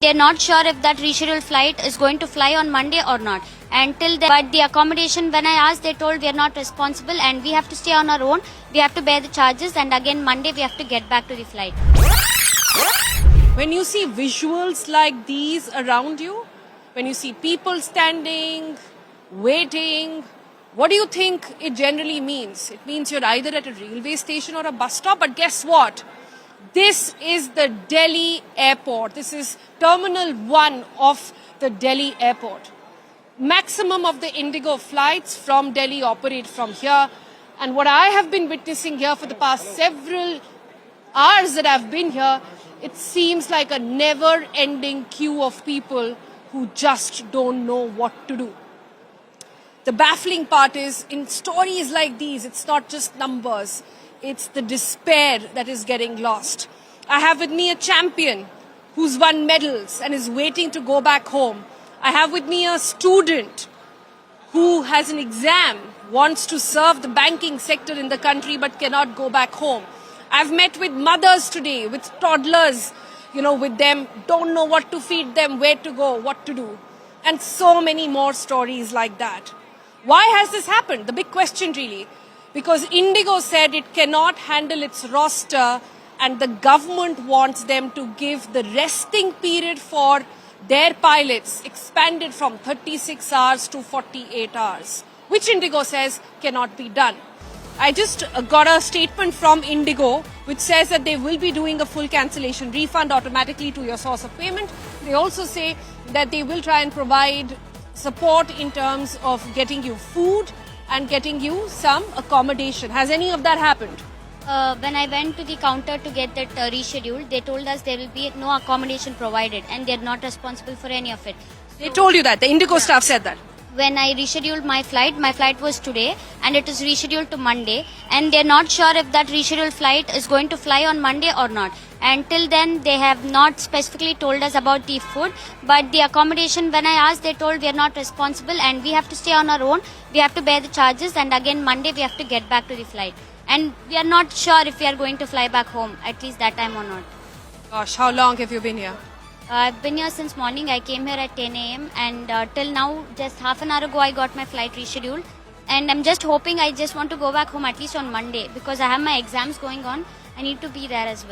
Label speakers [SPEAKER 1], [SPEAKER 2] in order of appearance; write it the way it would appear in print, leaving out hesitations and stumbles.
[SPEAKER 1] They're not sure if that rescheduled flight is going to fly on Monday or not. Until then, but the accommodation, when I asked, they told we are not responsible and we have to stay on our own. We have to bear the charges, and again Monday we have to get back to the flight.
[SPEAKER 2] When you see visuals like these around you, when you see people standing, waiting, what do you think it generally means? It means you're either at a railway station or a bus stop, but guess what? This is the Delhi airport. This is Terminal 1 of the Delhi airport. Maximum of the Indigo flights from Delhi operate from here. And what I have been witnessing here for the past several hours that I've been here, it seems like a never-ending queue of people who just don't know what to do. The baffling part is, in stories like these, it's not just numbers. It's the despair that is getting lost. I have with me a champion who's won medals and is waiting to go back home. I have with me a student who has an exam, wants to serve the banking sector in the country but cannot go back home. I've met with mothers today, with toddlers, with them, don't know what to feed them, where to go, what to do. And so many more stories like that. Why has this happened? The big question really. Because Indigo said it cannot handle its roster and the government wants them to give the resting period for their pilots expanded from 36 hours to 48 hours, which Indigo says cannot be done. I just got a statement from Indigo which says that they will be doing a full cancellation refund automatically to your source of payment. They also say that they will try and provide support in terms of getting you food and getting you some accommodation. Has any of that happened?
[SPEAKER 1] When I went to the counter to get that rescheduled, they told us there will be no accommodation provided and they're not responsible for any of it.
[SPEAKER 2] They told you that? The Indigo staff said that?
[SPEAKER 1] When I rescheduled my flight was today and it is rescheduled to Monday, and they're not sure if that rescheduled flight is going to fly on Monday or not. Until then, they have not specifically told us about the food, but the accommodation, when I asked, they told we are not responsible and we have to stay on our own. We have to bear the charges, and again Monday we have to get back to the flight. And we are not sure if we are going to fly back home, at least that time or not.
[SPEAKER 2] Gosh, how long have you been here?
[SPEAKER 1] I've been here since morning. I came here at 10 a.m. and till now, just half an hour ago, I got my flight rescheduled. And I'm just hoping, I just want to go back home at least on Monday because I have my exams going on. I need to be there as well.